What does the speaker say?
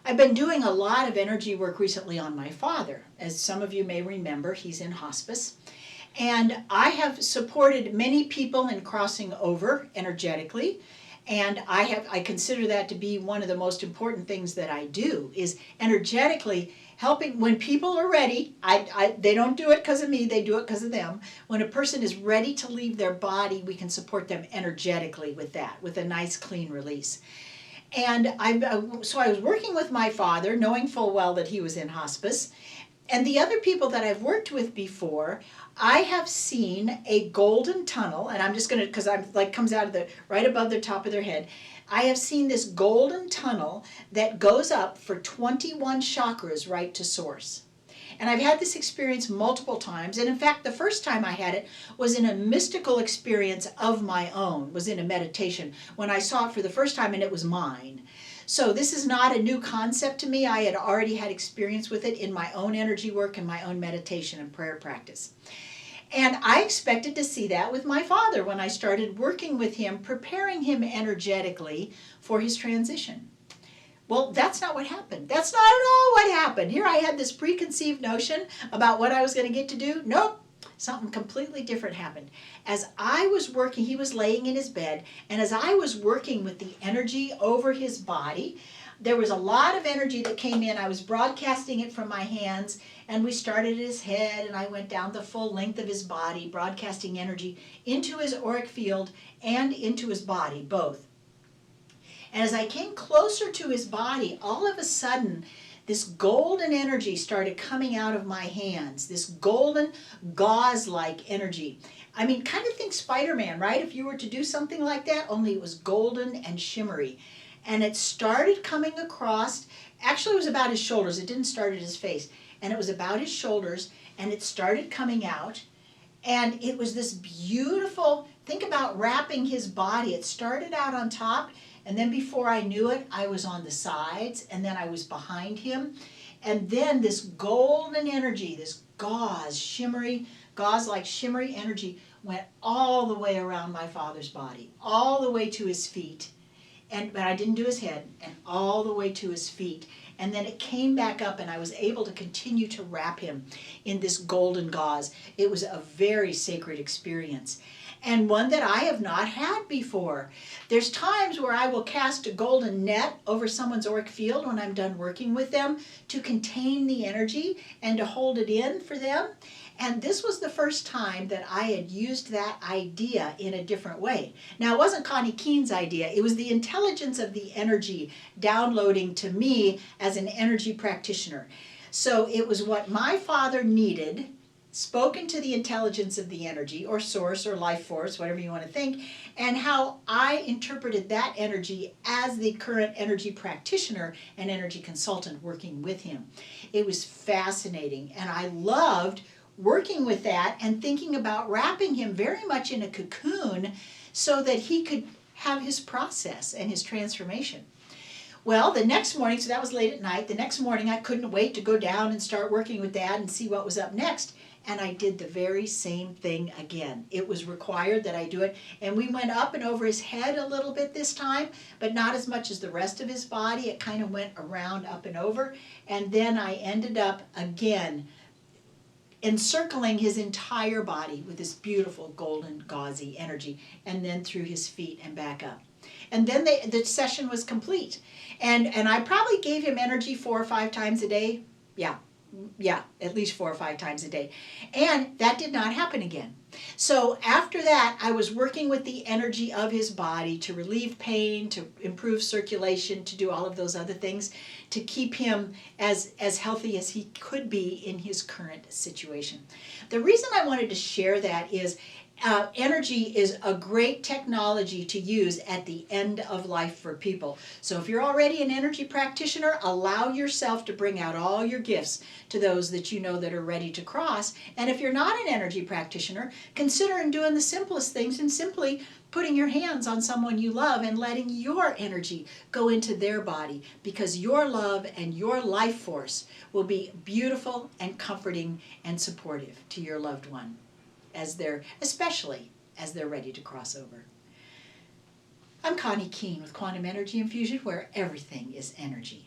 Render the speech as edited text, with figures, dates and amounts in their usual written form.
I've been doing a lot of energy work recently on my father. As some of you may remember, he's in hospice. And I have supported many people in crossing over energetically. And I consider that to be one of the most important things that I do, is energetically helping when people are ready. They don't do it because of me, they do it because of them. When a person is ready to leave their body, we can support them energetically with that, with a nice clean release. And so I was working with my father, knowing full well that he was in hospice. And the other people that I've worked with before, I have seen a golden tunnel, and I'm just going to, because I'm like comes out of the, right above the top of their head. I have seen this golden tunnel that goes up for 21 chakras right to source. And I've had this experience multiple times. And in fact, the first time I had it was in a mystical experience of my own, was in a meditation, when I saw it for the first time and it was mine. So this is not a new concept to me. I had already had experience with it in my own energy work and my own meditation and prayer practice. And I expected to see that with my father when I started working with him, preparing him energetically for his transition. Well, that's not what happened. That's not at all what happened. Here I had this preconceived notion about what I was going to get to do. Nope. Something completely different happened. As I was working, he was laying in his bed, and as I was working with the energy over his body, there was a lot of energy that came in. I was broadcasting it from my hands, and we started at his head, and I went down the full length of his body, broadcasting energy into his auric field and into his body, both. And as I came closer to his body, all of a sudden, this golden energy started coming out of my hands, this golden gauze-like energy. I mean, kind of think Spider-Man, right? If you were to do something like that, only it was golden and shimmery. And it started coming across, actually it was about his shoulders, it didn't start at his face. And it was about his shoulders, and it started coming out. And it was this beautiful, think about wrapping his body. It started out on top, and then before I knew it, I was on the sides, and then I was behind him. And then this golden energy, this gauze-like shimmery energy went all the way around my father's body, all the way to his feet. But I didn't do his head, and all the way to his feet. And then it came back up, and I was able to continue to wrap him in this golden gauze. It was a very sacred experience, and one that I have not had before. There's times where I will cast a golden net over someone's auric field when I'm done working with them to contain the energy and to hold it in for them. And this was the first time that I had used that idea in a different way. Now, it wasn't Connie Keene's idea. It was the intelligence of the energy downloading to me as an energy practitioner. So it was what my father needed, spoken to the intelligence of the energy, or source, or life force, whatever you want to think, and how I interpreted that energy as the current energy practitioner and energy consultant working with him. It was fascinating, and I loved working with that and thinking about wrapping him very much in a cocoon so that he could have his process and his transformation. Well, the next morning, so that was late at night, the next morning I couldn't wait to go down and start working with Dad and see what was up next. And I did the very same thing again. It was required that I do it. And we went up and over his head a little bit this time, but not as much as the rest of his body. It kind of went around, up and over. And then I ended up again encircling his entire body with this beautiful golden gauzy energy, and then through his feet and back up. And then the session was complete. And I probably gave him energy 4 or 5 times a day. Yeah, at least 4 or 5 times a day. And that did not happen again. So after that, I was working with the energy of his body to relieve pain, to improve circulation, to do all of those other things, to keep him as healthy as he could be in his current situation. The reason I wanted to share that is energy is a great technology to use at the end of life for people. So if you're already an energy practitioner, allow yourself to bring out all your gifts to those that you know that are ready to cross. And if you're not an energy practitioner, consider doing the simplest things and simply putting your hands on someone you love and letting your energy go into their body, because your love and your life force will be beautiful and comforting and supportive to your loved one, especially as they're ready to cross over. I'm Connie Keene with Quantum Energy Infusion, where everything is energy.